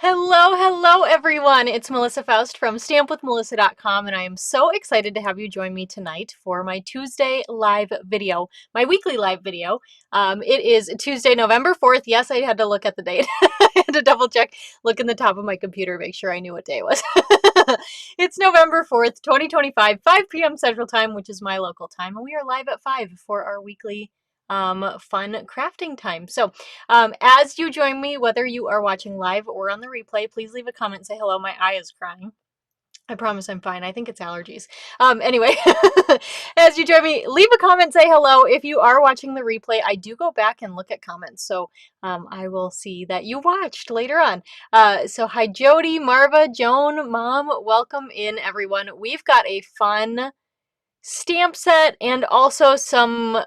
Hello everyone. It's Melissa Faust from stampwithmelissa.com and I am so excited to have you join me tonight for my Tuesday live video, my weekly live video. It is Tuesday, November 4th. Yes, I had to look at the date. I had to double check, look in the top of my computer, make sure I knew what day it was. It's November 4th, 2025, 5 p.m. Central Time, which is my local time, and we are live at 5 for our weekly fun crafting time. So as you join me, whether you are watching live or on the replay, please leave a comment, say hello. My eye is crying. I promise I'm fine. I think it's allergies. Anyway, as you join me, leave a comment, say hello. If you are watching the replay, I do go back and look at comments, so I will see that you watched later on. So hi Jody, Marva, Joan, Mom, welcome in everyone. We've got a fun stamp set and also some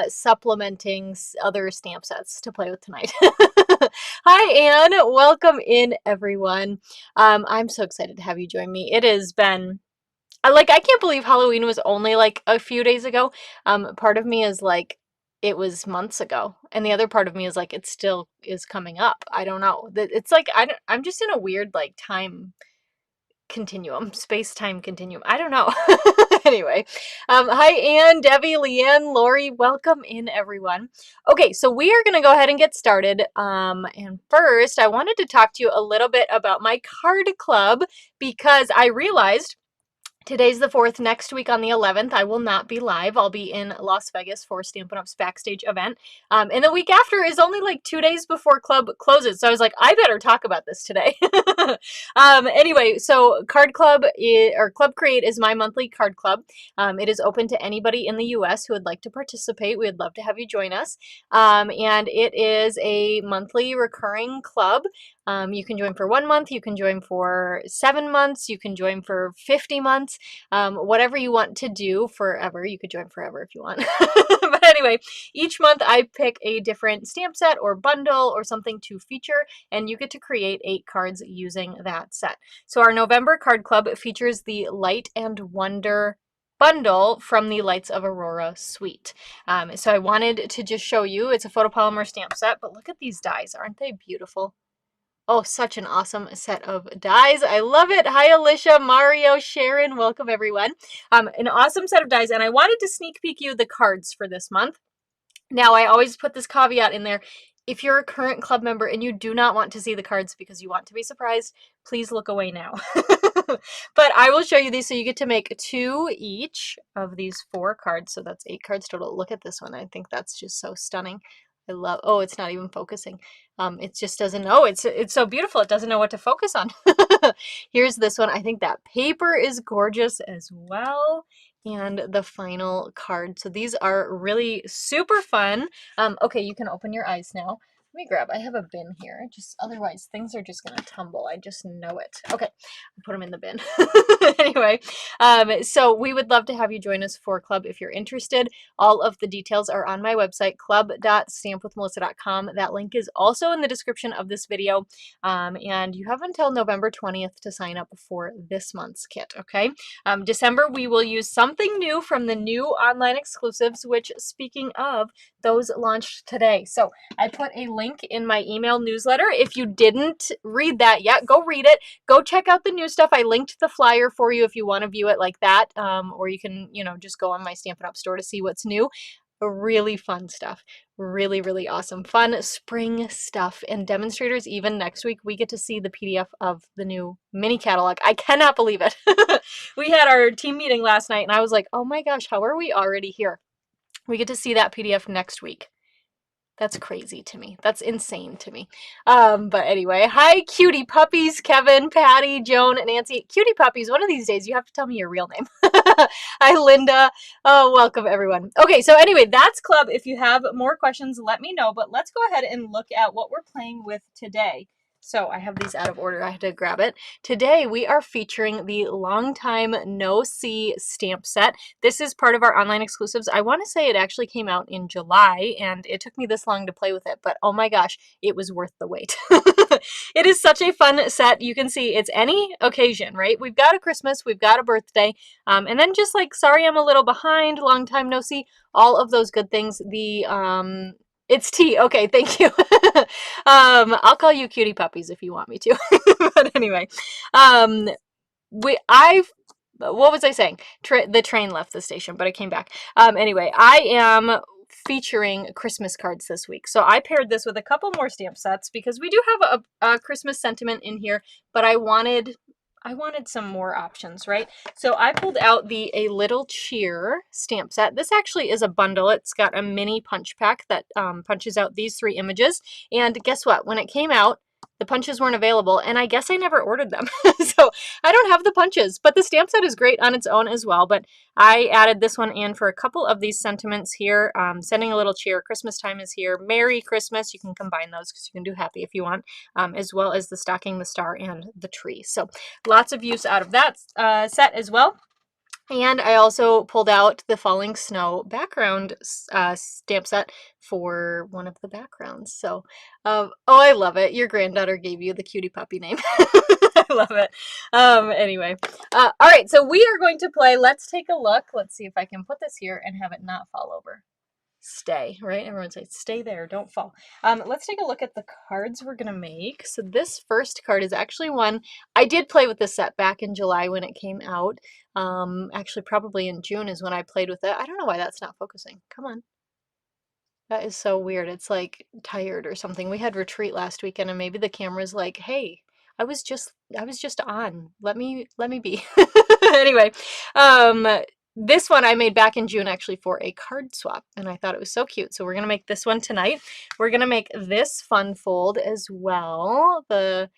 supplementing other stamp sets to play with tonight. Hi Anne, welcome in everyone. I'm so excited to have you join me. It has been I can't believe Halloween was only like a few days ago. Part of me is like it was months ago, and the other part of me is like it still is coming up. I don't know. It's like I'm just in a weird like time continuum, space-time continuum. I don't know. Anyway, hi Anne, Debbie, Leanne, Lori, welcome in everyone. Okay, so we are going to go ahead and get started. And first, I wanted to talk to you a little bit about my card club because I realized today's the 4th. Next week on the 11th, I will not be live. I'll be in Las Vegas for Stampin' Up's backstage event. And the week after is only like 2 days before club closes. So I was like, I better talk about this today. Anyway, so Card Club or Club Create is my monthly card club. It is open to anybody in the US who would like to participate. We would love to have you join us. And it is a monthly recurring club. You can join for 1 month, you can join for 7 months, you can join for 50 months, whatever you want to do forever. You could join forever if you want. But anyway, each month I pick a different stamp set or bundle or something to feature, and you get to create 8 cards using that set. So our November card club features the Light and Wonder bundle from the Lights of Aurora suite. So I wanted to just show you, it's a photopolymer stamp set, but look at these dies. Aren't they beautiful? Oh, such an awesome set of dies. I love it. Hi, Alicia, Mario, Sharon. Welcome, everyone. An awesome set of dies, and I wanted to sneak peek you the cards for this month. Now, I always put this caveat in there. If you're a current club member and you do not want to see the cards because you want to be surprised, please look away now. But I will show you these, so you get to make 2 each of these 4 cards. So that's 8 cards total. Look at this one. I think that's just so stunning. I love, oh, it's not even focusing. It just doesn't know. It's so beautiful. It doesn't know what to focus on. Here's this one. I think that paper is gorgeous as well. And the final card. So these are really super fun. Okay, you can open your eyes now. Let me grab, I have a bin here. Just otherwise things are just gonna tumble. I just know it. Okay, I'll put them in the bin. Anyway, so we would love to have you join us for club if you're interested. All of the details are on my website, club.stampwithmelissa.com. That link is also in the description of this video. And you have until November 20th to sign up for this month's kit, okay? December, we will use something new from the new online exclusives, which, speaking of, those launched today. So I put a link in my email newsletter. If you didn't read that yet, go read it. Go check out the new stuff. I linked the flyer for you if you want to view it like that. Or you can, just go on my Stampin' Up store to see what's new. Really fun stuff. Really, really awesome. Fun spring stuff. And demonstrators, even next week, we get to see the PDF of the new mini catalog. I cannot believe it. We had our team meeting last night and I was like, oh my gosh, how are we already here? We get to see that PDF next week. That's crazy to me. That's insane to me. But anyway, hi, cutie puppies, Kevin, Patty, Joan, Nancy. Cutie puppies, one of these days you have to tell me your real name. Hi, Linda. Oh, welcome, everyone. Okay, so anyway, that's club. If you have more questions, let me know. But let's go ahead and look at what we're playing with today. So I have these out of order. I had to grab it. Today we are featuring the Long Time No See stamp set. This is part of our online exclusives. I want to say it actually came out in July and it took me this long to play with it, but oh my gosh, it was worth the wait. It is such a fun set. You can see it's any occasion, right? We've got a Christmas, we've got a birthday, and then just like, sorry I'm a little behind, long time no see, all of those good things. The It's T. Okay, thank you. I'll call you cutie puppies if you want me to. But anyway, um, I've what was I saying? The train left the station, but it came back. Anyway, I am featuring Christmas cards this week. So I paired this with a couple more stamp sets because we do have a Christmas sentiment in here, but I wanted some more options, right? So I pulled out the A Little Cheer stamp set. This actually is a bundle. It's got a mini punch pack that punches out these 3 images. And guess what? When it came out, the punches weren't available, and I guess I never ordered them. So I don't have the punches, but the stamp set is great on its own as well. But I added this one in for a couple of these sentiments here. Sending a little cheer. Christmas time is here. Merry Christmas. You can combine those because you can do happy if you want, as well as the stocking, the star, and the tree. So lots of use out of that set as well. And I also pulled out the falling snow background stamp set for one of the backgrounds. So, oh, I love it. Your granddaughter gave you the cutie puppy name. I love it. Anyway, all right. So we are going to play. Let's take a look. Let's see if I can put this here and have it not fall over. Stay, right? Everyone say stay there, don't fall. Let's take a look at the cards we're gonna make. So this first card is actually one I did play with this set back in July when it came out. Actually probably in June is when I played with it. I don't know why that's not focusing. Come on. That is so weird. It's like tired or something. We had retreat last weekend and maybe the camera's like, "Hey, I was just on. Let me be." Anyway, um this one I made back in June actually for a card swap and I thought it was so cute. So we're going to make this one tonight. We're going to make this fun fold as well. I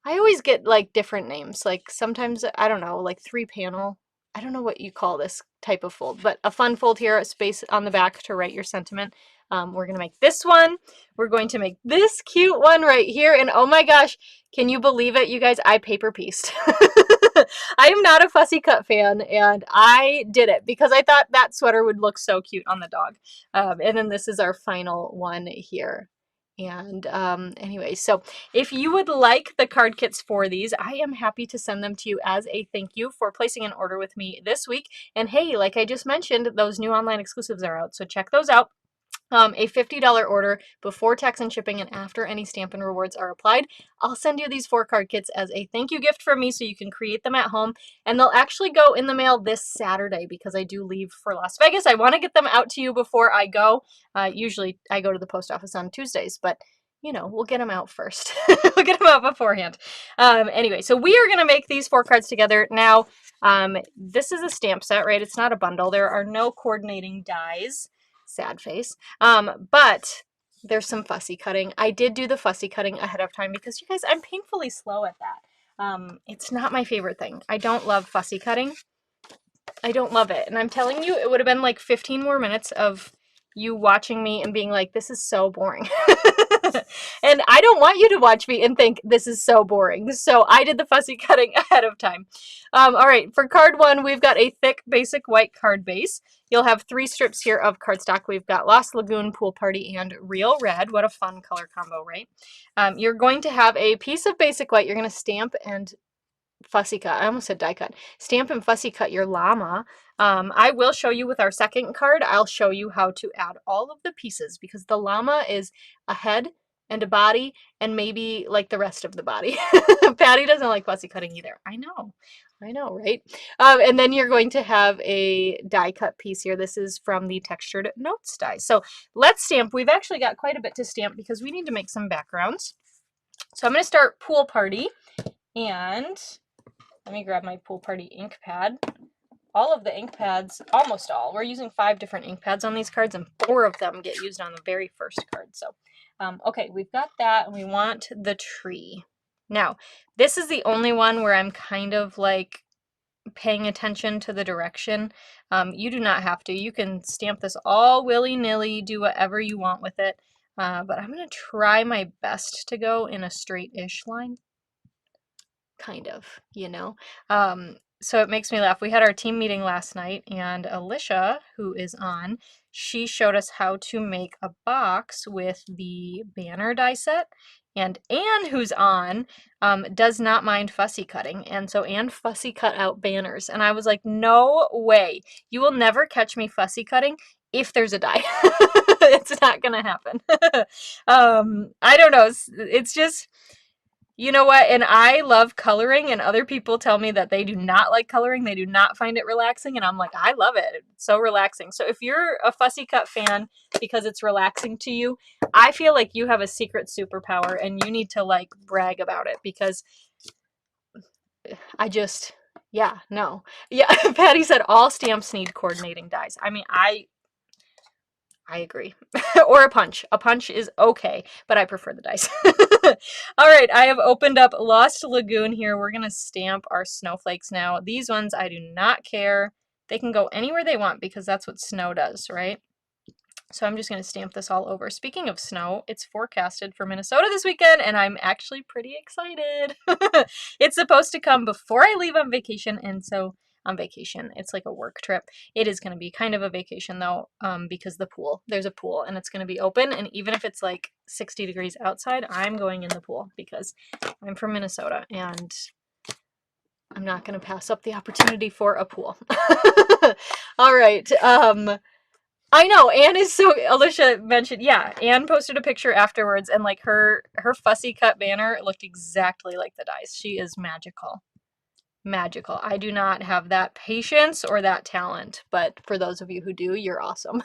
always get like different names. Like sometimes I don't know, like 3-panel. I don't know what you call this type of fold, but a fun fold here, a space on the back to write your sentiment. We're going to make this one. We're going to make this cute one right here. And oh my gosh, can you believe it, you guys? I paper pieced. I am not a fussy cut fan, and I did it because I thought that sweater would look so cute on the dog. And then this is our final one here. And anyway, so if you would like the card kits for these, I am happy to send them to you as a thank you for placing an order with me this week. And hey, like I just mentioned, those new online exclusives are out, so check those out. A $50 order before tax and shipping and after any Stampin' Rewards are applied. I'll send you these 4 card kits as a thank you gift from me so you can create them at home. And they'll actually go in the mail this Saturday because I do leave for Las Vegas. I want to get them out to you before I go. Usually I go to the post office on Tuesdays, but you know, we'll get them out first. We'll get them out beforehand. Anyway, so we are going to make these 4 cards together. Now, this is a stamp set, right? It's not a bundle. There are no coordinating dies. Sad face. But there's some fussy cutting. I did do the fussy cutting ahead of time because you guys, I'm painfully slow at that. It's not my favorite thing. I don't love fussy cutting. I don't love it. And I'm telling you, it would have been like 15 more minutes of you watching me and being like, this is so boring. And I don't want you to watch me and think this is so boring. So I did the fussy cutting ahead of time. All right, for card 1, we've got a thick basic white card base. You'll have 3 strips here of cardstock. We've got Lost Lagoon, Pool Party, and Real Red. What a fun color combo, right? You're going to have a piece of basic white. You're going to stamp and fussy cut. I almost said die cut. Stamp and fussy cut your llama. I will show you with our second card. I'll show you how to add all of the pieces because the llama is a head and a body and maybe like the rest of the body. Patty doesn't like fussy cutting either. I know, right? And then you're going to have a die cut piece here. This is from the Textured Notes die. So let's stamp. We've actually got quite a bit to stamp because we need to make some backgrounds. So I'm going to start Pool Party, and let me grab my Pool Party ink pad. All of the ink pads, almost all, we're using 5 different ink pads on these cards, and 4 of them get used on the very first card. So, okay, we've got that, and we want the tree. Now, this is the only one where I'm kind of like paying attention to the direction. You do not have to. You can stamp this all willy-nilly, do whatever you want with it, but I'm going to try my best to go in a straight-ish line. Kind of, you know. So it makes me laugh. We had our team meeting last night, and Alicia, who is on, she showed us how to make a box with the banner die set. And Anne, who's on, does not mind fussy cutting. And so Anne fussy cut out banners. And I was like, no way. You will never catch me fussy cutting if there's a die. It's not gonna happen. I don't know. It's just, you know what? And I love coloring, and other people tell me that they do not like coloring. They do not find it relaxing, and I'm like, I love it. It's so relaxing. So if you're a fussy cut fan because it's relaxing to you, I feel like you have a secret superpower, and you need to like brag about it, because I just, yeah, no. Yeah, Patty said all stamps need coordinating dies. I mean, I agree. Or a punch. A punch is okay, but I prefer the dice. All right, I have opened up Lost Lagoon here. We're going to stamp our snowflakes now. These ones, I do not care. They can go anywhere they want because that's what snow does, right? So I'm just going to stamp this all over. Speaking of snow, it's forecasted for Minnesota this weekend, and I'm actually pretty excited. It's supposed to come before I leave on vacation, and so on vacation, it's like a work trip. It is going to be kind of a vacation, though, because there's a pool, and it's going to be open, and even if it's like 60 degrees outside, I'm going in the pool because I'm from Minnesota, and I'm not going to pass up the opportunity for a pool. All right, I know, Anne is so, Alicia mentioned, yeah, Anne posted a picture afterwards, and like her fussy cut banner looked exactly like the dice. She is magical. Magical. I do not have that patience or that talent, but for those of you who do, you're awesome.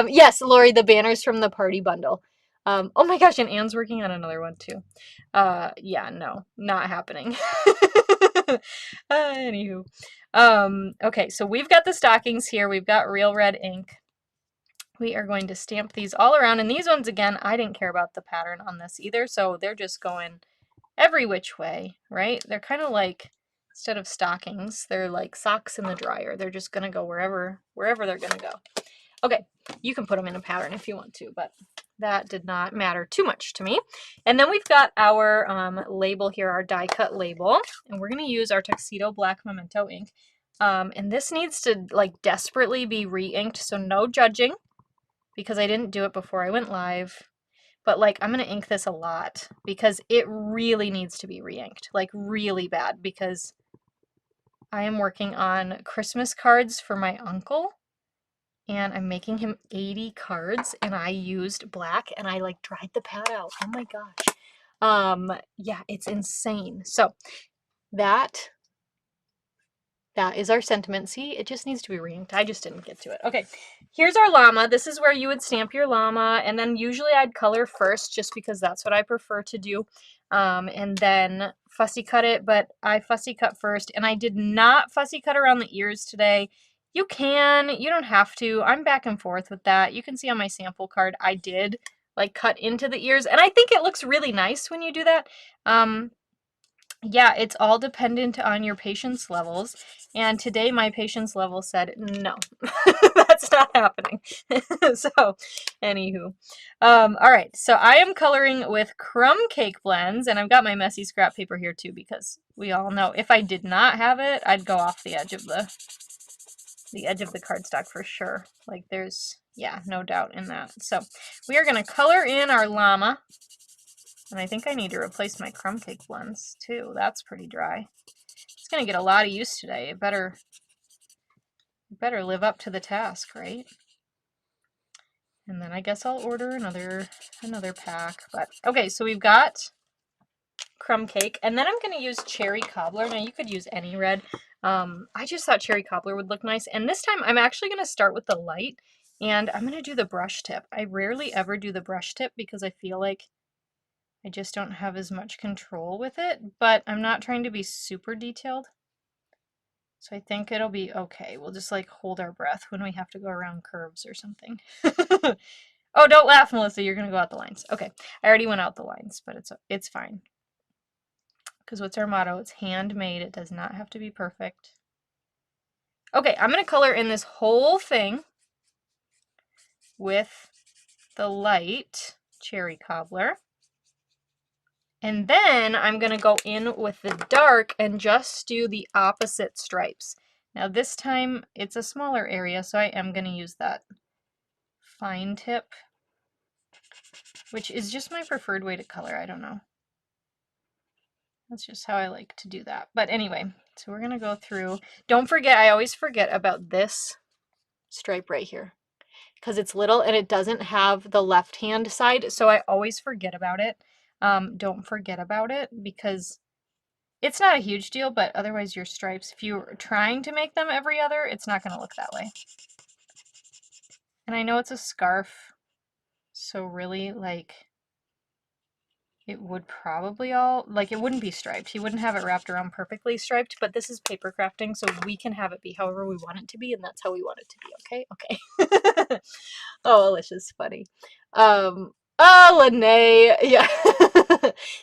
Yes, Lori, the banners from the party bundle. Oh my gosh, and Anne's working on another one too. Yeah, no, not happening. Anywho. Okay, so we've got the stockings here. We've got real red ink. We are going to stamp these all around, and these ones, again, I didn't care about the pattern on this either, so they're just going every which way, right? They're kind of like, instead of stockings, they're like socks in the dryer. They're just going to go wherever they're going to go. Okay, you can put them in a pattern if you want to, but that did not matter too much to me. And then we've got our label here, our die cut label, and we're going to use our Tuxedo Black Memento ink. And this needs to like desperately be re-inked, so no judging, because I didn't do it before I went live. But like, I'm going to ink this a lot because it really needs to be re-inked, like really bad, because I am working on Christmas cards for my uncle, and I'm making him 80 cards, and I used black, and I like dried the pad out. Oh my gosh. Yeah, it's insane. So that is our sentiment. See, it just needs to be re-inked. I just didn't get to it. Okay, here's our llama. This is where you would stamp your llama, and then usually I'd color first just because that's what I prefer to do, and then fussy cut it, but I fussy cut first, and I did not fussy cut around the ears today. You can, you don't have to. I'm back and forth with that. You can see on my sample card I did like cut into the ears, and I think it looks really nice when you do that. Yeah, it's all dependent on your patience levels. And today my patience level said, no, that's not happening. So, anywho. All right, so I am coloring with Crumb Cake blends, and I've got my messy scrap paper here too, because we all know if I did not have it, I'd go off the edge of the cardstock for sure. Like there's, yeah, no doubt in that. So we are going to color in our llama. And I think I need to replace my crumb cake blends too. That's pretty dry. It's going to get a lot of use today. It better live up to the task, right? And then I guess I'll order another pack. But okay, so we've got crumb cake, and then I'm going to use cherry cobbler. Now you could use any red. I just thought cherry cobbler would look nice. And this time I'm actually going to start with the light, and I'm going to do the brush tip. I rarely ever do the brush tip because I feel like I just don't have as much control with it, but I'm not trying to be super detailed. So I think it'll be okay. We'll just like hold our breath when we have to go around curves or something. Oh, don't laugh, Melissa. You're going to go out the lines. Okay. I already went out the lines, but it's fine. Because what's our motto? It's handmade. It does not have to be perfect. Okay, I'm going to color in this whole thing with the light cherry cobbler. And then I'm going to go in with the dark and just do the opposite stripes. Now this time it's a smaller area, so I am going to use that fine tip, which is just my preferred way to color. I don't know. That's just how I like to do that. But anyway, so we're going to go through. Don't forget, I always forget about this stripe right here. because it's little and it doesn't have the left hand side, so I always forget about it. Don't forget about it because it's not a huge deal, but otherwise your stripes, if you're trying to make them every other, it's not going to look that way. And I know it's a scarf, so really, like, it would probably all, like, it wouldn't be striped. You wouldn't have it wrapped around perfectly striped, but this is paper crafting, so we can have it be however we want it to be, and that's how we want it to be, okay? Okay. Oh, Alicia's funny. Oh, Lene, yeah.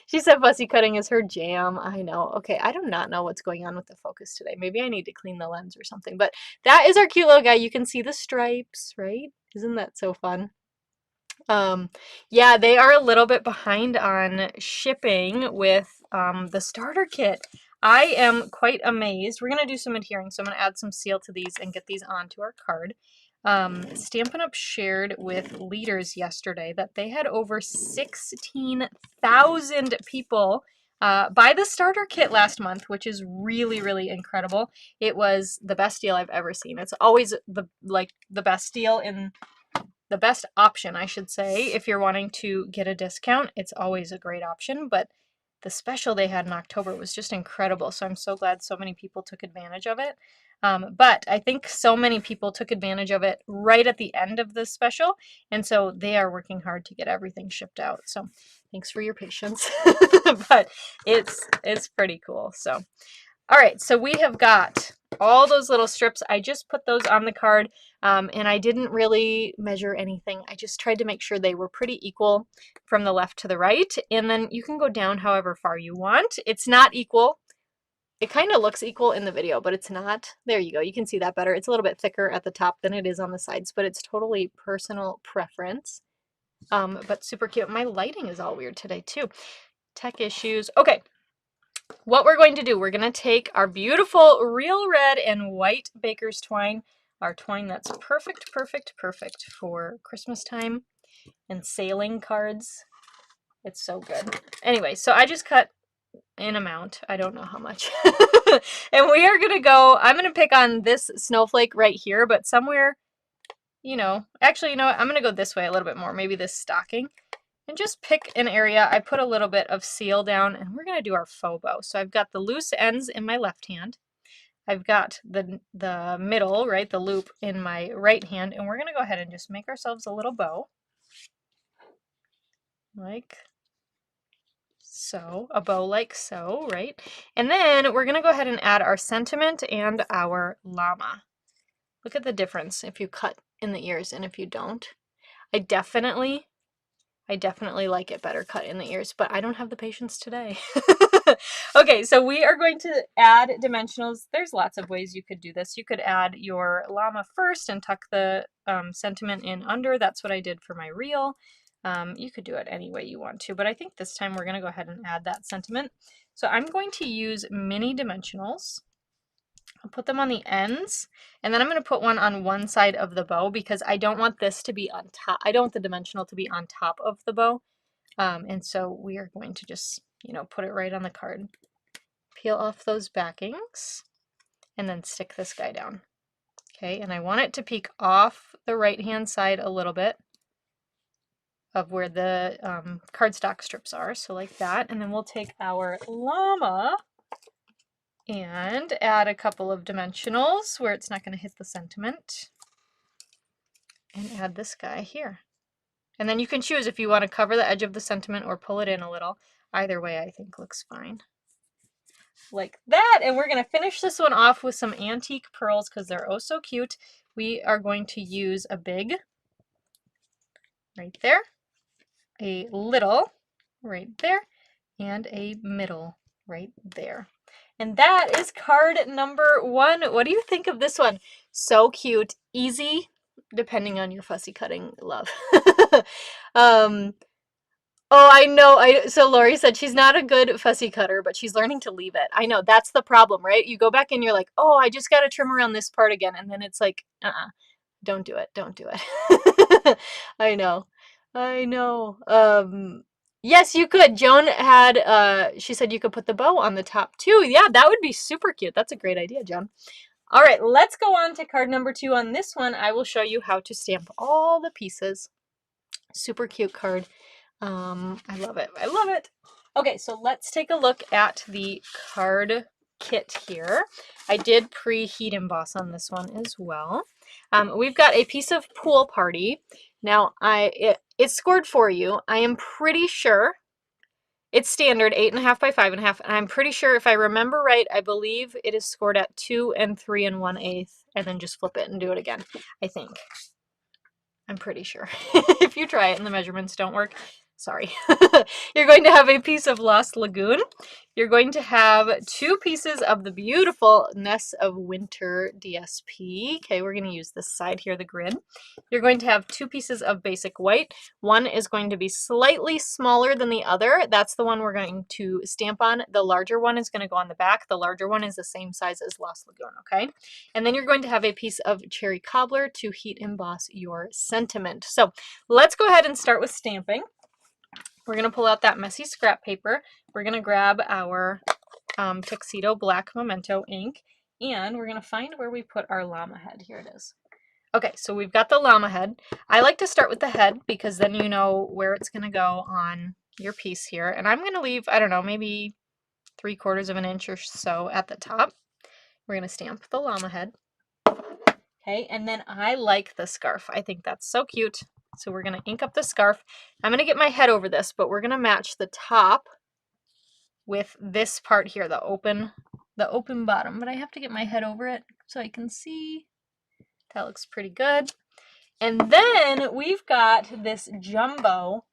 She said fussy cutting is her jam. I know. Okay, I do not know what's going on with the focus today. Maybe I need to clean the lens or something, but that is our cute little guy. You can see the stripes, right? Isn't that so fun? Yeah, they are a little bit behind on shipping with the starter kit. I am quite amazed. We're going to do some adhering, so I'm going to add some seal to these and get these onto our card. Stampin' Up! Shared with leaders yesterday that they had over 16,000 people buy the starter kit last month, which is really, really incredible. It was the best deal I've ever seen. It's always the best deal in the best option, I should say, if you're wanting to get a discount. It's always a great option, but the special they had in October was just incredible, so I'm so glad so many people took advantage of it. But I think so many people took advantage of it right at the end of the special, and so they are working hard to get everything shipped out. So thanks for your patience, but it's pretty cool. So all right, so we have got all those little strips. I just put those on the card, and I didn't really measure anything. I just tried to make sure they were pretty equal from the left to the right, and then you can go down however far you want. It's not equal. It kind of looks equal in the video, but it's not. There you go. You can see that better. It's a little bit thicker at the top than it is on the sides, but it's totally personal preference. But super cute. My lighting is all weird today too. Tech issues. Okay. What we're going to do, we're going to take our beautiful real red and white baker's twine, our twine that's perfect, perfect, perfect for Christmas time and sailing cards. It's so good. Anyway, so I just cut an amount. I don't know how much. And we are going to go, I'm going to pick on this snowflake right here, but somewhere, actually, what? I'm going to go this way a little bit more, maybe this stocking. And just pick an area. I put a little bit of seal down, and we're going to do our faux bow. So I've got the loose ends in my left hand. I've got the middle, right, the loop in my right hand, and we're going to go ahead and just make ourselves a little bow. Like so, a bow like so, right? And then we're going to go ahead and add our sentiment and our llama. Look at the difference if you cut in the ears and if you don't. I definitely like it better cut in the ears, but I don't have the patience today. Okay, so we are going to add dimensionals. There's lots of ways you could do this. You could add your llama first and tuck the sentiment in under. That's what I did for my reel. You could do it any way you want to, but I think this time we're going to go ahead and add that sentiment. So I'm going to use mini dimensionals. I'll put them on the ends, and then I'm going to put one on one side of the bow because I don't want this to be on top. I don't want the dimensional to be on top of the bow. And so we are going to just, put it right on the card. Peel off those backings, and then stick this guy down. Okay, and I want it to peek off the right-hand side a little bit of where the cardstock strips are, so like that. And then we'll take our llama and add a couple of dimensionals where it's not going to hit the sentiment, and add this guy here. And then you can choose if you want to cover the edge of the sentiment or pull it in a little. Either way I think looks fine. Like that. And we're going to finish this one off with some antique pearls because they're oh so cute. We are going to use a big right there, a little right there, and a middle right there. And that is card number 1. What do you think of this one? So cute, easy, depending on your fussy cutting love. Oh, I know. So Lori said she's not a good fussy cutter, but she's learning to leave it. I know, that's the problem, right? You go back and you're like, oh, I just got to trim around this part again. And then it's like, don't do it. Don't do it. I know. Yes, you could. Joan had, she said you could put the bow on the top too. Yeah, that would be super cute. That's a great idea, Joan. All right, let's go on to card number 2. On this one, I will show you how to stamp all the pieces. Super cute card. I love it. I love it. Okay, so let's take a look at the card kit here. I did pre-heat emboss on this one as well. We've got a piece of Pool Party. Now, it's scored for you. I am pretty sure it's standard 8.5 by 5.5, and I'm pretty sure if I remember right, I believe it is scored at 2 3 1/8, and then just flip it and do it again, I think. I'm pretty sure. If you try it and the measurements don't work, sorry. You're going to have a piece of Lost Lagoon. You're going to have 2 pieces of the beautiful Ness of Winter DSP. Okay, we're going to use this side here, the grid. You're going to have 2 pieces of basic white. One is going to be slightly smaller than the other. That's the one we're going to stamp on. The larger one is going to go on the back. The larger one is the same size as Lost Lagoon, okay? And then you're going to have a piece of Cherry Cobbler to heat emboss your sentiment. So let's go ahead and start with stamping. We're going to pull out that messy scrap paper. We're going to grab our Tuxedo Black Memento ink, and we're going to find where we put our llama head. Here it is. Okay, so we've got the llama head. I like to start with the head because then you know where it's going to go on your piece here. And I'm going to leave, I don't know, maybe 3/4 of an inch or so at the top. We're going to stamp the llama head. Okay, and then I like the scarf. I think that's so cute. So we're going to ink up the scarf. I'm going to get my head over this, but we're going to match the top with this part here, the open bottom. But I have to get my head over it so I can see. That looks pretty good. And then we've got this jumbo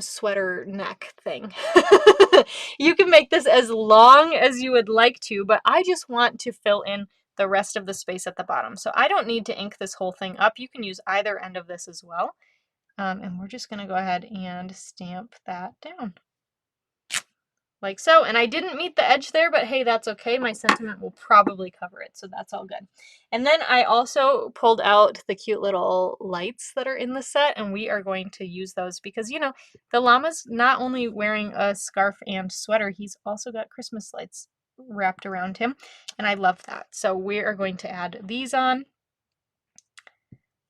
sweater neck thing. You can make this as long as you would like to, but I just want to fill in the rest of the space at the bottom. So I don't need to ink this whole thing up. You can use either end of this as well. And we're just going to go ahead and stamp that down. Like so. And I didn't meet the edge there, but hey, that's okay. My sentiment will probably cover it, so that's all good. And then I also pulled out the cute little lights that are in the set, and we are going to use those because, you know, the llama's not only wearing a scarf and sweater, he's also got Christmas lights wrapped around him, and I love that. So we are going to add these on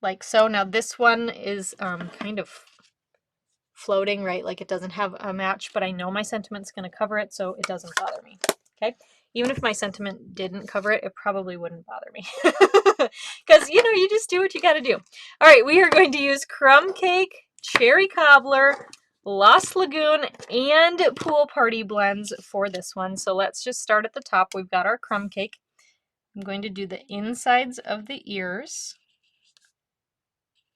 like so. Now this one is kind of floating, right? Like it doesn't have a match, but I know my sentiment's going to cover it, so it doesn't bother me. Okay? Even if my sentiment didn't cover it, it probably wouldn't bother me. Because, you know, you just do what you got to do. All right, we are going to use Crumb Cake, Cherry Cobbler, Lost Lagoon, and Pool Party blends for this one. So let's just start at the top. We've got our Crumb Cake. I'm going to do the insides of the ears.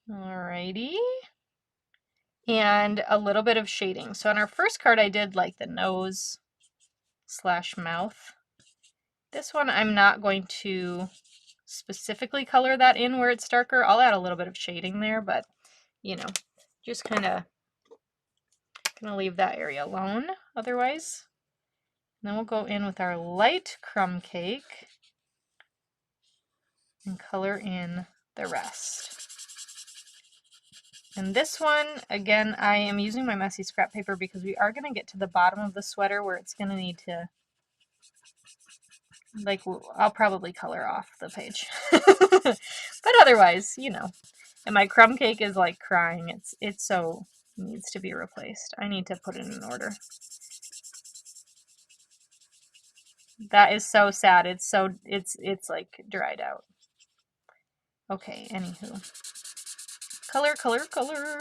Alrighty. And a little bit of shading. So on our first card, I did like the nose / mouth. This one, I'm not going to specifically color that in where it's darker. I'll add a little bit of shading there, but you know, just kind of gonna leave that area alone otherwise. And then we'll go in with our light crumb cake and color in the rest. And this one, again, I am using my messy scrap paper because we are going to get to the bottom of the sweater where it's going to need to, like, I'll probably color off the page. But otherwise, you know, and my crumb cake is like crying. It so needs to be replaced. I need to put it in order. That is so sad. It's like dried out. Okay, anywho. Color, color, color.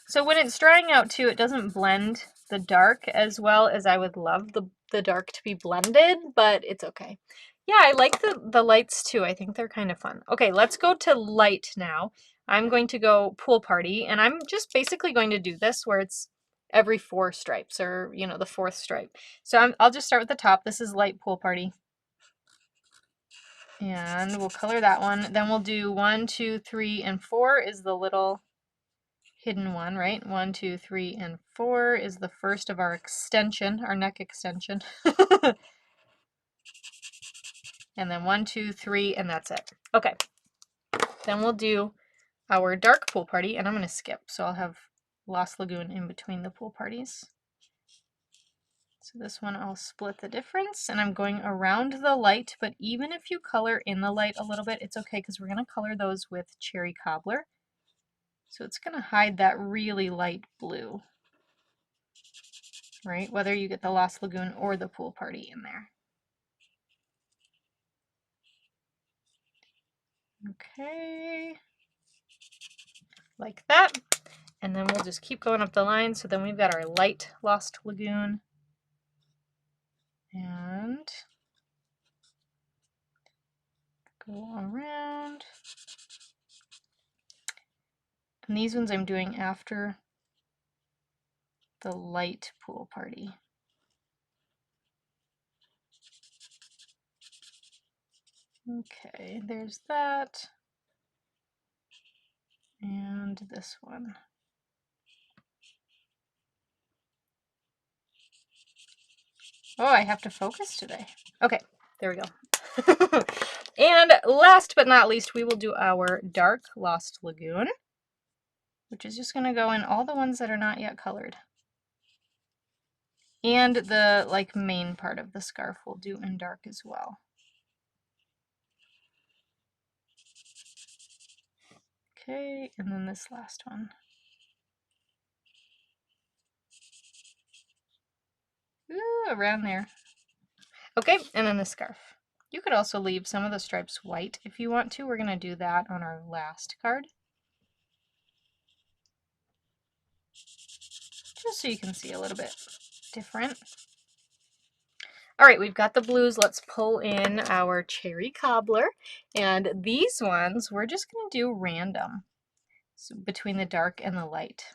So when it's drying out too, it doesn't blend the dark as well as I would love the dark to be blended, but it's okay. Yeah, I like the lights too. I think they're kind of fun. Okay, let's go to light now. I'm going to go Pool Party, and I'm just basically going to do this where it's every 4 stripes, or, you know, the 4th stripe. So I'll just start with the top. This is Light Pool Party. And we'll color that one. Then we'll do 1, 2, 3, and 4 is the little hidden one, right? 1, 2, 3, and 4 is the first of our extension, our neck extension. And then 1, 2, 3, and that's it. Okay. Then we'll do our dark Pool Party, and I'm going to skip, so I'll have Lost Lagoon in between the pool parties. So this one I'll split the difference, and I'm going around the light, but even if you color in the light a little bit, it's okay because we're going to color those with cherry cobbler. So it's going to hide that really light blue, right? Whether you get the Lost Lagoon or the pool party in there. Okay, like that. And then we'll just keep going up the line. So then we've got our light Lost Lagoon. And go around. And these ones I'm doing after the light pool party. Okay, there's that. And this one. Oh, I have to focus today. Okay, there we go. And last but not least, we will do our dark Lost Lagoon, which is just going to go in all the ones that are not yet colored. And the main part of the scarf we'll do in dark as well. Okay, and then this last one. Ooh, around there. Okay, and then the scarf. You could also leave some of the stripes white if you want to. We're going to do that on our last card. Just so you can see a little bit different. All right, we've got the blues. Let's pull in our cherry cobbler. And these ones, we're just going to do random, so between the dark and the light.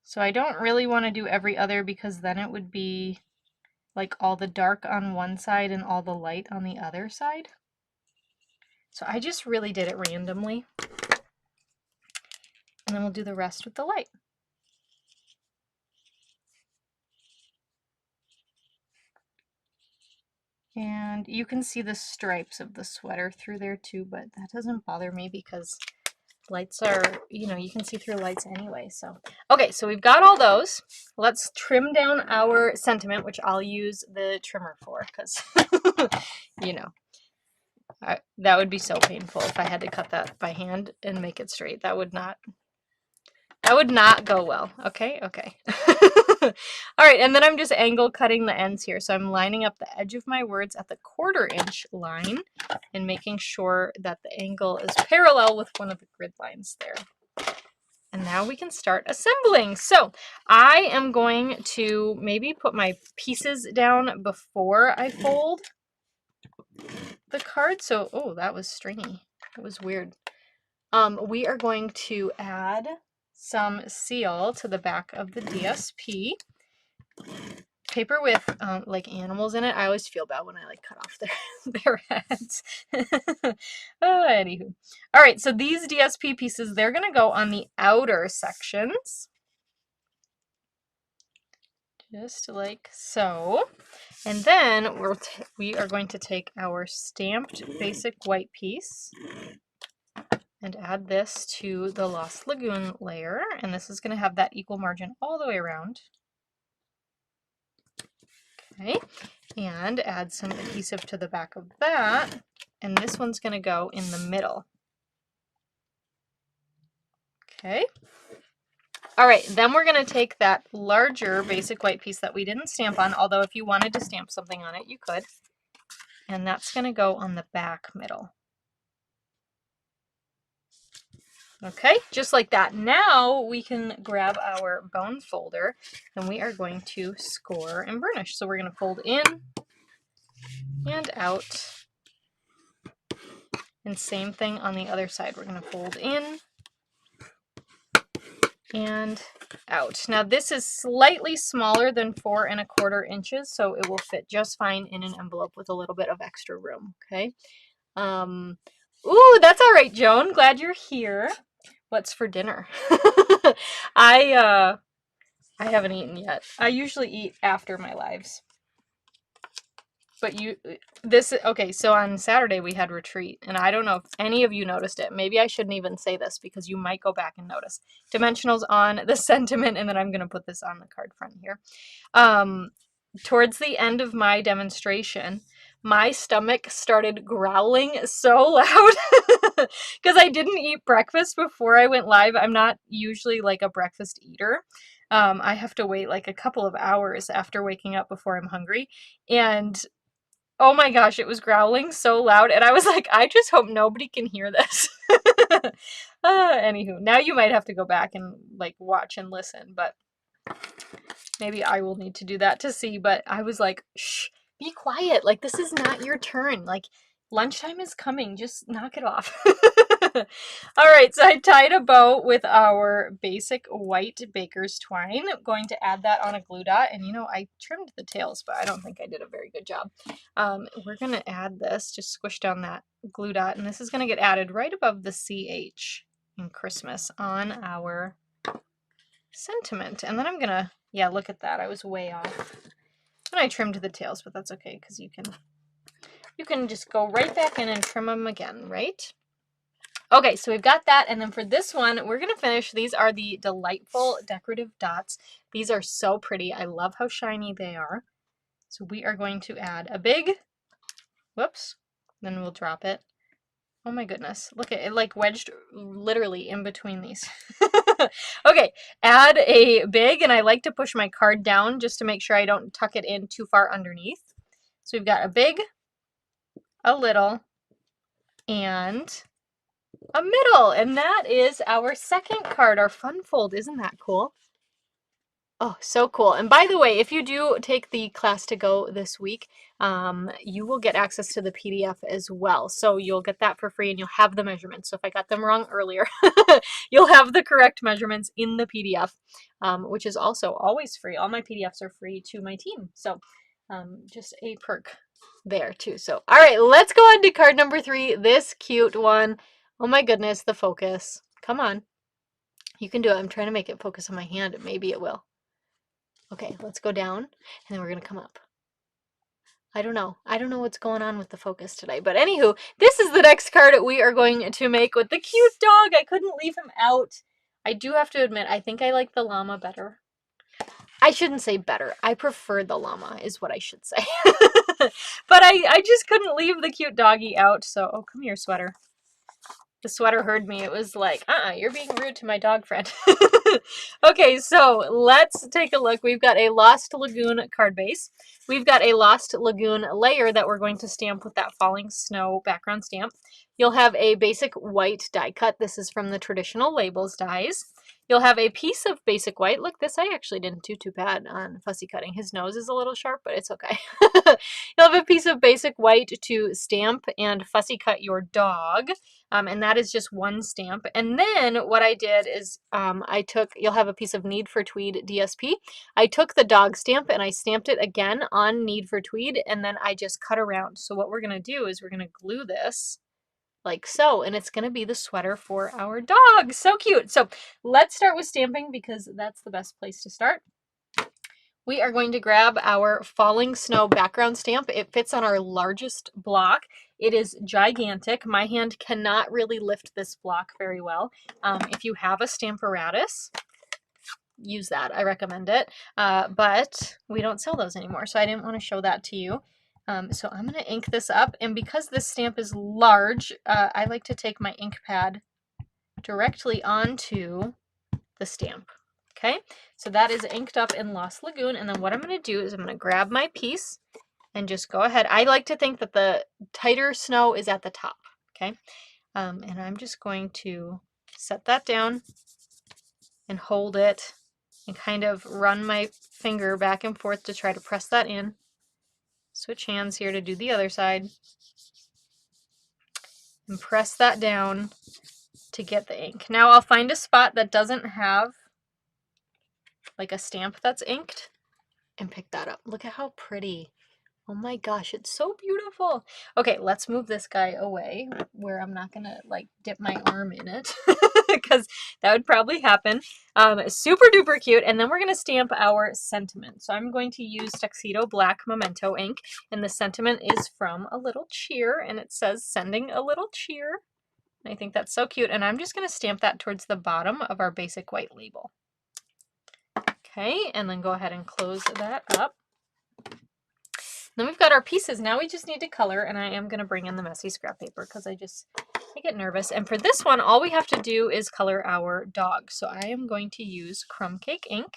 So I don't really want to do every other because then it would be like all the dark on one side and all the light on the other side. So I just really did it randomly. And then we'll do the rest with the light. And you can see the stripes of the sweater through there too, but that doesn't bother me because lights are, you can see through lights anyway. So, okay, so we've got all those. Let's trim down our sentiment, which I'll use the trimmer for because, that would be so painful if I had to cut that by hand and make it straight. That would not go well. Okay. All right, and then I'm just angle cutting the ends here. So I'm lining up the edge of my words at the 1/4 inch line and making sure that the angle is parallel with one of the grid lines there. And now we can start assembling. So I am going to maybe put my pieces down before I fold the card. So, oh, that was stringy. It was weird. We are going to add some seal to the back of the DSP. Paper with animals in it. I always feel bad when I cut off their heads. Anywho. All right, so these DSP pieces, they're going to go on the outer sections. Just like so. And then we are going to take our stamped basic white piece and add this to the Lost Lagoon layer. And this is going to have that equal margin all the way around. Okay, and add some adhesive to the back of that. And this one's going to go in the middle. Okay. All right, then we're going to take that larger basic white piece that we didn't stamp on, although if you wanted to stamp something on it, you could. And that's going to go on the back middle. Okay, just like that. Now we can grab our bone folder and we are going to score and burnish. So we're going to fold in and out. And same thing on the other side. We're going to fold in and out. Now this is slightly smaller than 4 1/4 inches, so it will fit just fine in an envelope with a little bit of extra room. Okay. Ooh, that's all right, Joan. Glad you're here. What's for dinner? I haven't eaten yet. I usually eat after my lives. But okay, so on Saturday we had retreat, and I don't know if any of you noticed it. Maybe I shouldn't even say this because you might go back and notice. Dimensionals on the sentiment, and then I'm going to put this on the card front here. Towards the end of my demonstration, my stomach started growling so loud because I didn't eat breakfast before I went live. I'm not usually like a breakfast eater. I have to wait like a couple of hours after waking up before I'm hungry. And oh my gosh, it was growling so loud. And I was like, I just hope nobody can hear this. Anywho, now you might have to go back and like watch and listen, but maybe I will need to do that to see. But I was like, shh, be quiet. Like, this is not your turn. Like, lunchtime is coming. Just knock it off. All right, so I tied a bow with our basic white baker's twine. I'm going to add that on a glue dot. And, you know, I trimmed the tails, but I don't think I did a very good job. We're going to add this, just squish down that glue dot. And this is going to get added right above the CH in Christmas on our sentiment. And then I'm going to, yeah, look at that. I was way off. And I trimmed the tails, but that's okay because you can just go right back in and trim them again, right? Okay, so we've got that, and then for this one, we're going to finish. These are the delightful decorative dots. These are so pretty. I love how shiny they are. So we are going to add a big, whoops, then we'll drop it. Oh my goodness, look at it, like wedged literally in between these. Okay, add a big, and I like to push my card down just to make sure I don't tuck it in too far underneath. So we've got a big, a little, and a middle, and that is our second card, our fun fold. Isn't that cool? Oh, so cool. And by the way, if you do take the class to go this week, you will get access to the PDF as well. So you'll get that for free and you'll have the measurements. So if I got them wrong earlier, you'll have the correct measurements in the PDF, which is also always free. All my PDFs are free to my team. So just a perk there too. So, all right, let's go on to card number 3. This cute one. Oh my goodness, the focus. Come on. You can do it. I'm trying to make it focus on my hand. Maybe it will. Okay, let's go down, and then we're going to come up. I don't know. I don't know what's going on with the focus today. But anywho, this is the next card we are going to make with the cute dog. I couldn't leave him out. I do have to admit, I think I like the llama better. I shouldn't say better. I prefer the llama is what I should say. But I just couldn't leave the cute doggy out. So, oh, come here, sweater. The sweater heard me. It was like, you're being rude to my dog friend. Okay, so let's take a look. We've got a Lost Lagoon card base. We've got a Lost Lagoon layer that we're going to stamp with that falling snow background stamp. You'll have a basic white die cut. This is from the traditional labels dies. You'll have a piece of basic white. Look, this I actually didn't do too bad on fussy cutting. His nose is a little sharp, but it's okay. You'll have a piece of basic white to stamp and fussy cut your dog. And that is just one stamp. And then what I did is you'll have a piece of Need for Tweed DSP. I took the dog stamp and I stamped it again on Need for Tweed, and then I just cut around. So what we're going to do is we're going to glue this like so, and it's going to be the sweater for our dog. So cute. So let's start with stamping because that's the best place to start. We are going to grab our falling snow background stamp. It fits on our largest block. It is gigantic. My hand cannot really lift this block very well. If you have a Stamparatus, use that. I recommend it. But we don't sell those anymore, so I didn't want to show that to you. So I'm going to ink this up, and because this stamp is large, I like to take my ink pad directly onto the stamp. Okay, so that is inked up in Lost Lagoon, and then what I'm going to do is I'm going to grab my piece and just go ahead. I like to think that the tighter snow is at the top, okay? And I'm just going to set that down and hold it and kind of run my finger back and forth to try to press that in. Switch hands here to do the other side. And press that down to get the ink. Now I'll find a spot that doesn't have like a stamp that's inked and pick that up. Look at how pretty. Oh my gosh, it's so beautiful. Okay, let's move this guy away where I'm not gonna like dip my arm in it. because that would probably happen. Super duper cute. And then we're going to stamp our sentiment. So I'm going to use Tuxedo Black Memento ink, and the sentiment is from A Little Cheer, and it says sending a little cheer. I think that's so cute, and I'm just going to stamp that towards the bottom of our basic white label. Okay, and then go ahead and close that up. Then we've got our pieces. Now we just need to color, and I am going to bring in the messy scrap paper because I get nervous. And for this one, all we have to do is color our dog. So I am going to use Crumb Cake ink.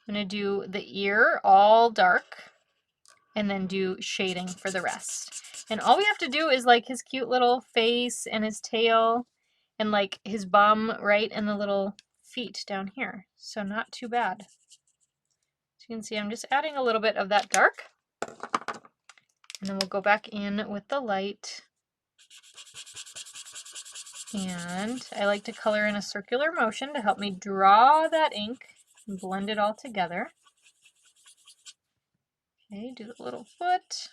I'm going to do the ear all dark, and then do shading for the rest. And all we have to do is like his cute little face and his tail and like his bum, right? And the little feet down here. So not too bad. As you can see, I'm just adding a little bit of that dark. And then we'll go back in with the light. And I like to color in a circular motion to help me draw that ink and blend it all together. Okay, do the little foot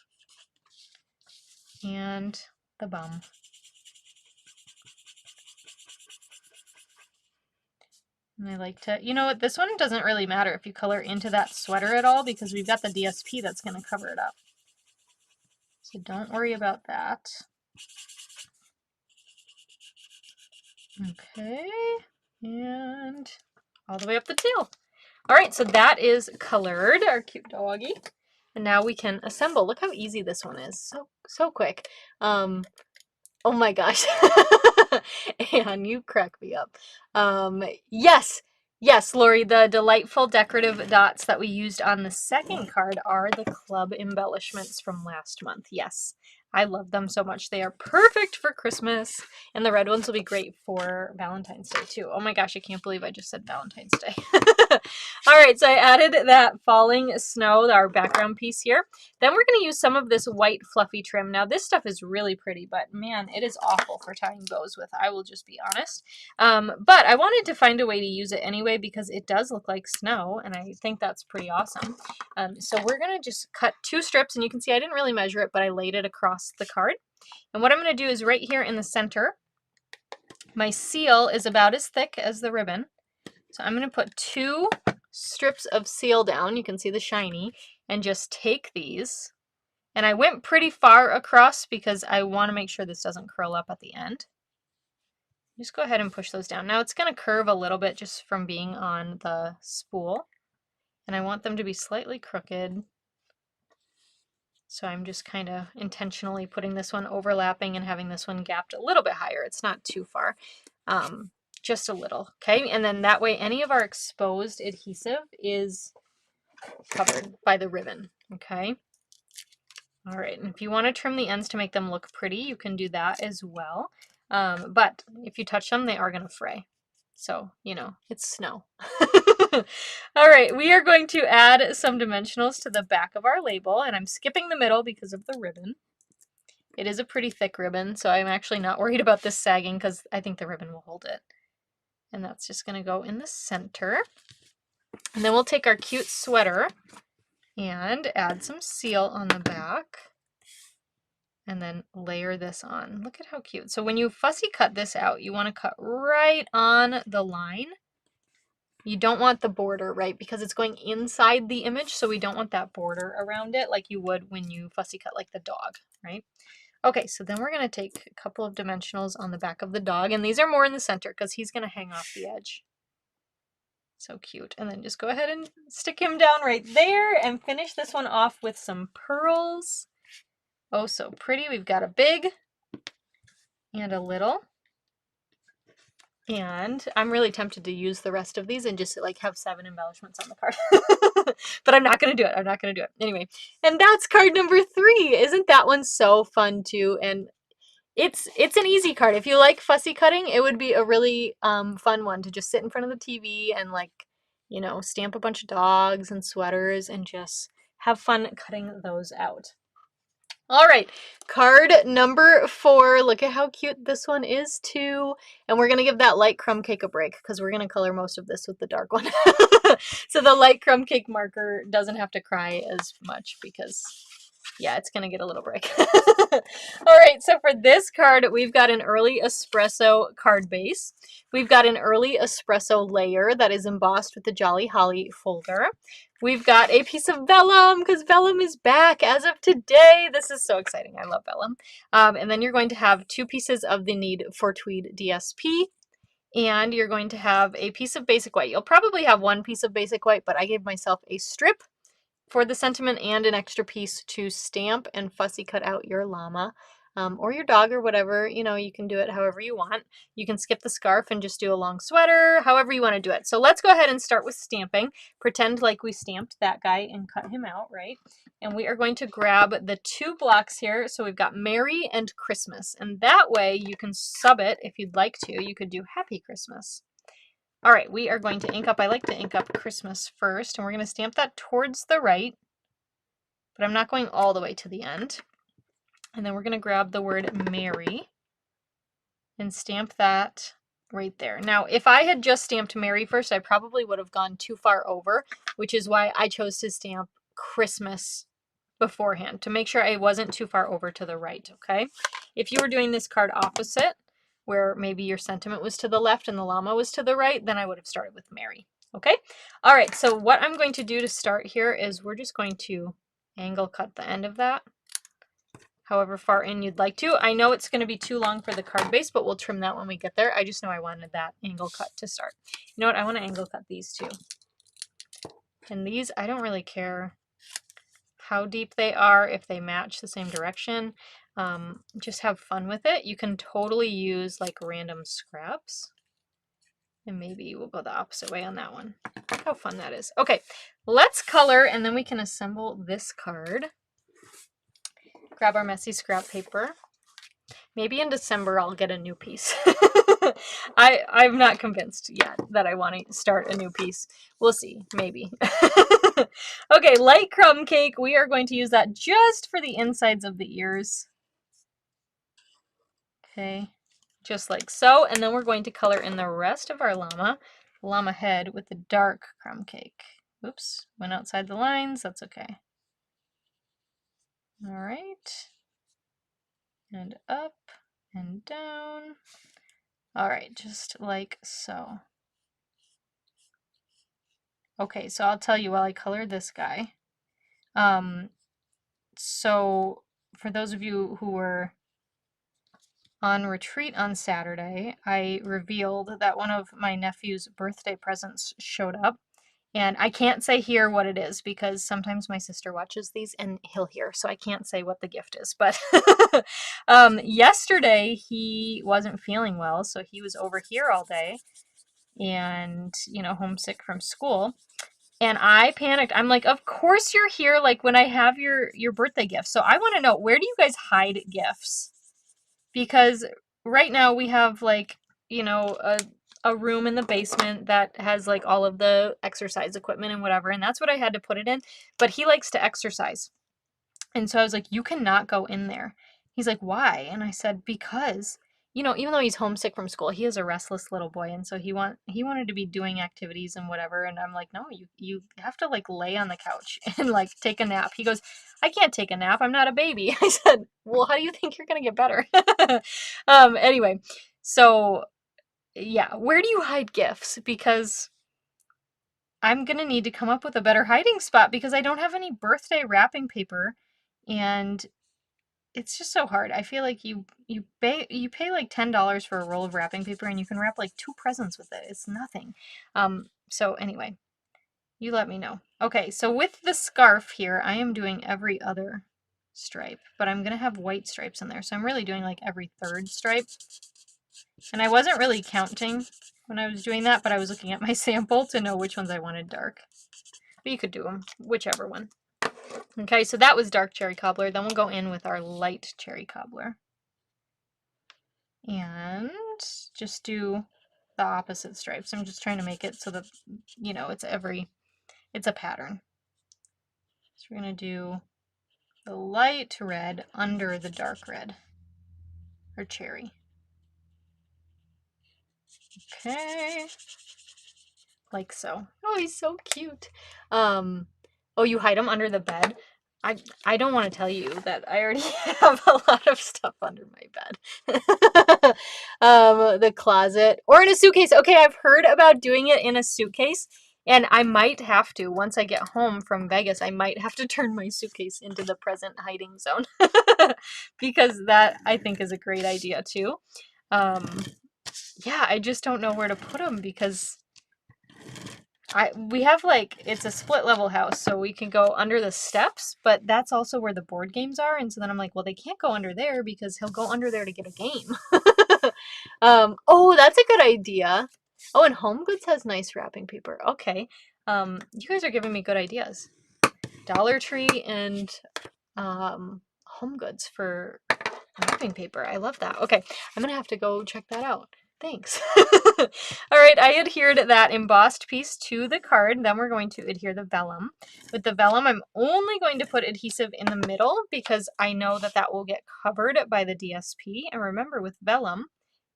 and the bum. And I like to, you know what, this one doesn't really matter if you color into that sweater at all because we've got the DSP that's going to cover it up. So don't worry about that. Okay, and all the way up the tail. All right, so that is colored, our cute doggy. And now we can assemble. Look how easy this one is. So quick. Oh my gosh. And you crack me up. Yes, Lori, the delightful decorative dots that we used on the second card are the club embellishments from last month. Yes, I love them so much. They are perfect for Christmas, and the red ones will be great for Valentine's Day too. Oh my gosh, I can't believe I just said Valentine's Day. All right, so I added that falling snow, our background piece here. Then we're going to use some of this white fluffy trim. Now this stuff is really pretty, but man, it is awful for tying bows with. I will just be honest. But I wanted to find a way to use it anyway because it does look like snow, and I think that's pretty awesome. So we're going to just cut 2 strips, and you can see I didn't really measure it, but I laid it across the card. And what I'm going to do is right here in the center, my seal is about as thick as the ribbon. So I'm going to put 2 strips of seal down. You can see the shiny, and just take these. And I went pretty far across because I want to make sure this doesn't curl up at the end. Just go ahead and push those down. Now it's going to curve a little bit just from being on the spool. And I want them to be slightly crooked. So I'm just kind of intentionally putting this one overlapping and having this one gapped a little bit higher. It's not too far, just a little, okay? And then that way any of our exposed adhesive is covered by the ribbon, okay? All right, and if you want to trim the ends to make them look pretty, you can do that as well. But if you touch them, they are going to fray. So, you know, it's snow. All right, we are going to add some dimensionals to the back of our label, and I'm skipping the middle because of the ribbon. It is a pretty thick ribbon, so I'm actually not worried about this sagging because I think the ribbon will hold it. And that's just going to go in the center. And then we'll take our cute sweater and add some seal on the back. And then layer this on. Look at how cute. So when you fussy cut this out, you want to cut right on the line. You don't want the border, right? Because it's going inside the image, so we don't want that border around it like you would when you fussy cut like the dog, right? Okay, so then we're going to take a couple of dimensionals on the back of the dog, and these are more in the center because he's going to hang off the edge. So cute. And then just go ahead and stick him down right there and finish this one off with some pearls. Oh, so pretty. We've got a big and a little. And I'm really tempted to use the rest of these and just like have 7 embellishments on the card. But I'm not going to do it. I'm not going to do it. Anyway, and that's card number 3. Isn't that one so fun too? And it's an easy card. If you like fussy cutting, it would be a really fun one to just sit in front of the TV and like, you know, stamp a bunch of dogs and sweaters and just have fun cutting those out. All right, card number 4. Look at how cute this one is too. And we're going to give that light crumb cake a break because we're going to color most of this with the dark one. So the light crumb cake marker doesn't have to cry as much because Yeah, it's going to get a little break. All right, so for this card, we've got an early espresso card base. We've got an early espresso layer that is embossed with the Jolly Holly folder. We've got a piece of vellum, because vellum is back as of today. This is so exciting. I love vellum. And then you're going to have 2 pieces of the Need for Tweed DSP. And you're going to have a piece of basic white. You'll probably have 1 piece of basic white, but I gave myself a strip for the sentiment and an extra piece to stamp and fussy cut out your llama or your dog or whatever. You know, you can do it however you want. You can skip the scarf and just do a long sweater, however you want to do it. So let's go ahead and start with stamping. Pretend like we stamped that guy and cut him out, right? And we are going to grab the 2 blocks here. So we've got Merry and Christmas. And that way you can sub it if you'd like to. You could do Happy Christmas. All right, we are going to ink up. I like to ink up Christmas first, and we're going to stamp that towards the right, but I'm not going all the way to the end. And then we're going to grab the word Merry and stamp that right there. Now, if I had just stamped Merry first, I probably would have gone too far over, which is why I chose to stamp Christmas beforehand, to make sure I wasn't too far over to the right, okay? If you were doing this card opposite, where maybe your sentiment was to the left and the llama was to the right, then I would have started with Merry, okay? All right, so what I'm going to do to start here is we're just going to angle cut the end of that, however far in you'd like to. I know it's going to be too long for the card base, but we'll trim that when we get there. I just know I wanted that angle cut to start. You know what? I want to angle cut these too. And these, I don't really care how deep they are, if they match the same direction. Just have fun with it. You can totally use like random scraps. And maybe we'll go the opposite way on that one. Look how fun that is. Okay, let's color and then we can assemble this card. Grab our messy scrap paper. Maybe in December I'll get a new piece. I'm not convinced yet that I want to start a new piece. We'll see, maybe. Okay, light crumb cake. We are going to use that just for the insides of the ears. Okay, just like so. And then we're going to color in the rest of our llama head with the dark crumb cake. Oops, went outside the lines. That's okay. All right. And up and down. All right, just like so. Okay, so I'll tell you while I color this guy. So for those of you who were on retreat on Saturday, I revealed that one of my nephew's birthday presents showed up. And I can't say here what it is because sometimes my sister watches these and he'll hear, so I can't say what the gift is. But yesterday he wasn't feeling well, so he was over here all day and, you know, homesick from school. And I panicked. I'm like, of course you're here, like when I have your birthday gift. So I want to know, where do you guys hide gifts? Because right now we have like, you know, a room in the basement that has like all of the exercise equipment and whatever, and that's what I had to put it in. But he likes to exercise. And so I was like, you cannot go in there. He's like, why? And I said, because, you know, even though he's homesick from school, he is a restless little boy. And so he wanted to be doing activities and whatever. And I'm like, no, you have to like lay on the couch and like take a nap. He goes, I can't take a nap. I'm not a baby. I said, well, how do you think you're going to get better? Anyway, so yeah, where do you hide gifts? Because I'm going to need to come up with a better hiding spot because I don't have any birthday wrapping paper. And it's just so hard. I feel like you pay like $10 for a roll of wrapping paper and you can wrap like 2 presents with it. It's nothing. So anyway, you let me know. Okay, so with the scarf here, I am doing every other stripe, but I'm gonna have white stripes in there. So I'm really doing like every 3rd stripe. And I wasn't really counting when I was doing that, but I was looking at my sample to know which ones I wanted dark. But you could do them, whichever one. Okay, so that was dark cherry cobbler. Then we'll go in with our light cherry cobbler. And just do the opposite stripes. I'm just trying to make it so that, you know, it's a pattern. So we're going to do the light red under the dark red, or cherry. Okay. Like so. Oh, he's so cute. Oh, you hide him under the bed? I don't want to tell you that I already have a lot of stuff under my bed. The closet or in a suitcase. Okay, I've heard about doing it in a suitcase, and I might have to once I get home from Vegas. I might have to turn my suitcase into the present hiding zone because that I think is a great idea too. Yeah, I just don't know where to put them because we have like it's a split level house, so we can go under the steps, but that's also where the board games are. And so then I'm like, well, they can't go under there because he'll go under there to get a game. Oh, that's a good idea. Oh, and Home Goods has nice wrapping paper. Okay. You guys are giving me good ideas. Dollar Tree and Home Goods for wrapping paper. I love that. Okay, I'm gonna have to go check that out. Thanks. All right, I adhered that embossed piece to the card. Then we're going to adhere the vellum. With the vellum, I'm only going to put adhesive in the middle because I know that that will get covered by the DSP. And remember, with vellum,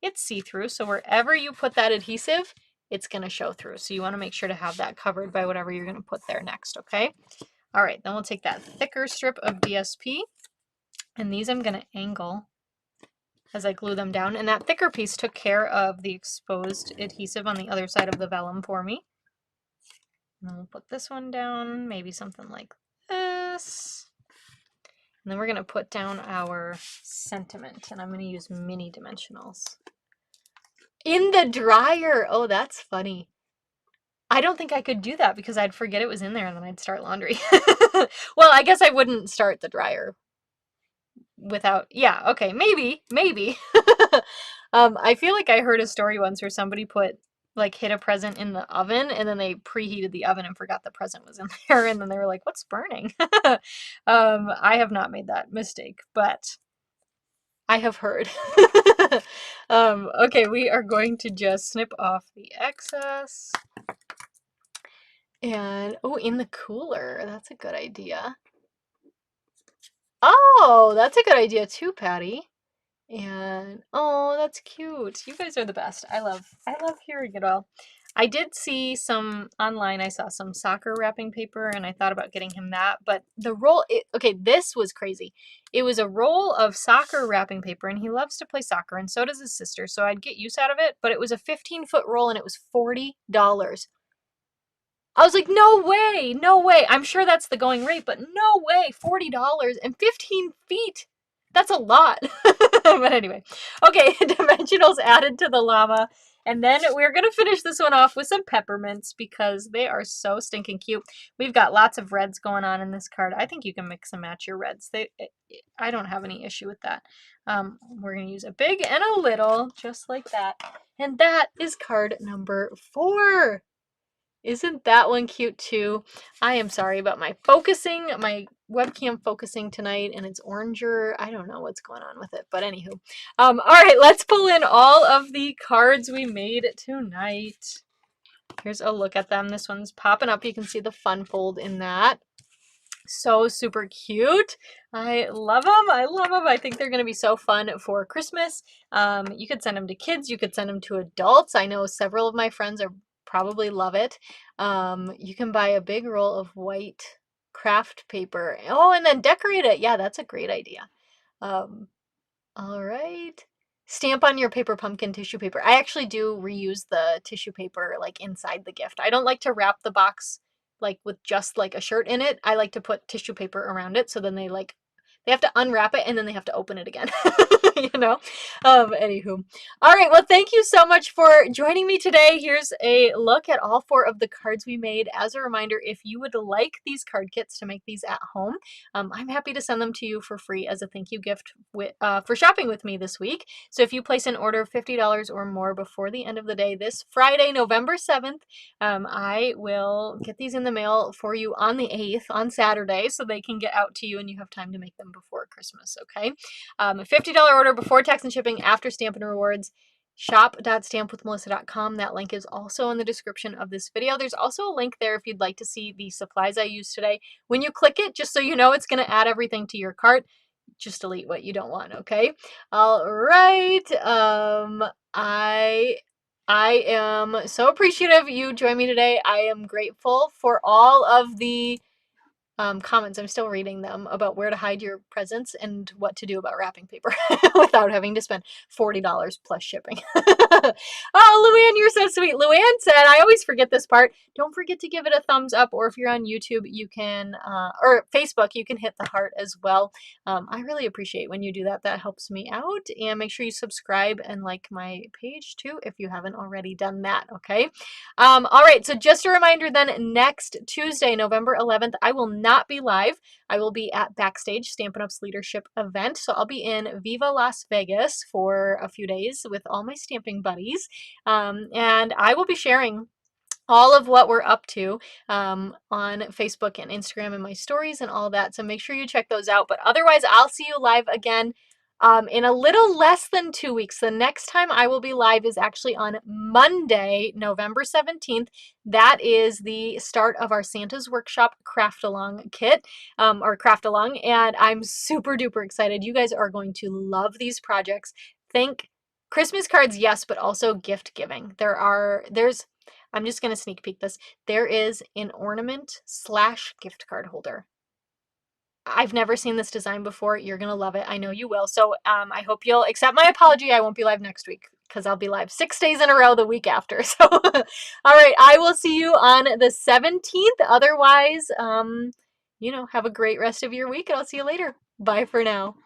it's see-through. So wherever you put that adhesive, it's going to show through. So you want to make sure to have that covered by whatever you're going to put there next, okay? All right, then we'll take that thicker strip of DSP, and these I'm going to angle as I glue them down. And that thicker piece took care of the exposed adhesive on the other side of the vellum for me. And then we'll put this one down, maybe something like this. And then we're going to put down our sentiment, and I'm going to use mini dimensionals. In the dryer! Oh, that's funny. I don't think I could do that because I'd forget it was in there and then I'd start laundry. Well, I guess I wouldn't start the dryer without, yeah, okay, maybe. I feel like I heard a story once where somebody hid a present in the oven and then they preheated the oven and forgot the present was in there and then they were like, what's burning? I have not made that mistake, but I have heard. Okay, we are going to just snip off the excess. And, oh, in the cooler, that's a good idea. Oh, that's a good idea too, Patty. And oh, that's cute. You guys are the best. I love hearing it all. I did see some online. I saw some soccer wrapping paper and I thought about getting him that, but the roll okay, this was crazy. It was a roll of soccer wrapping paper and he loves to play soccer and so does his sister. So I'd get use out of it, but it was a 15-foot roll and it was $40. I was like, no way, no way. I'm sure that's the going rate, but no way, $40 and 15 feet. That's a lot. But anyway, okay, dimensionals added to the llama. And then we're going to finish this one off with some peppermints because they are so stinking cute. We've got lots of reds going on in this card. I think you can mix and match your reds. I don't have any issue with that. We're going to use a big and a little, just like that. And that is card number 4. Isn't that one cute too? I am sorry about my webcam focusing tonight and it's oranger. I don't know what's going on with it, but anywho. All right, let's pull in all of the cards we made tonight. Here's a look at them. This one's popping up. You can see the fun fold in that. So super cute. I love them. I love them. I think they're going to be so fun for Christmas. You could send them to kids. You could send them to adults. I know several of my friends probably love it. You can buy a big roll of white craft paper. Oh, and then decorate it. Yeah, that's a great idea. All right. Stamp on your paper pumpkin tissue paper. I actually do reuse the tissue paper like inside the gift. I don't like to wrap the box like with just like a shirt in it. I like to put tissue paper around it so then they have to unwrap it and then they have to open it again. You know? Anywho. All right. Well, thank you so much for joining me today. Here's a look at all 4 of the cards we made. As a reminder, if you would like these card kits to make these at home, I'm happy to send them to you for free as a thank you gift for shopping with me this week. So if you place an order of $50 or more before the end of the day this Friday, November 7th, I will get these in the mail for you on the 8th, on Saturday, so they can get out to you and you have time to make them before Christmas, okay? A $50 order before tax and shipping, after Stampin' Rewards. Shop.stampwithmelissa.com. That link is also in the description of this video. There's also a link there if you'd like to see the supplies I used today. When you click it, just so you know, it's going to add everything to your cart. Just delete what you don't want, okay? All right. I am so appreciative you joined me today. I am grateful for all of the comments. I'm still reading them about where to hide your presents and what to do about wrapping paper without having to spend $40 plus shipping. Oh, Luann, you're so sweet. Luann said, I always forget this part. Don't forget to give it a thumbs up, or if you're on YouTube, you can, or Facebook, you can hit the heart as well. I really appreciate when you do that. That helps me out. And make sure you subscribe and like my page too if you haven't already done that, okay? All right, so just a reminder then, next Tuesday, November 11th, I will not be live. I will be at Backstage, Stampin' Up's leadership event. So I'll be in Viva Las Vegas for a few days with all my stamping buddies. And I will be sharing all of what we're up to on Facebook and Instagram and my stories and all that. So make sure you check those out. But otherwise, I'll see you live again in a little less than 2 weeks. The next time I will be live is actually on Monday, November 17th. That is the start of our Santa's Workshop Craft Along kit, or Craft Along. And I'm super duper excited. You guys are going to love these projects. Think Christmas cards, yes, but also gift giving. There's I'm just going to sneak peek this. There is an ornament / gift card holder. I've never seen this design before. You're going to love it. I know you will. So I hope you'll accept my apology. I won't be live next week because I'll be live 6 days in a row the week after. So, all right. I will see you on the 17th. Otherwise, have a great rest of your week and I'll see you later. Bye for now.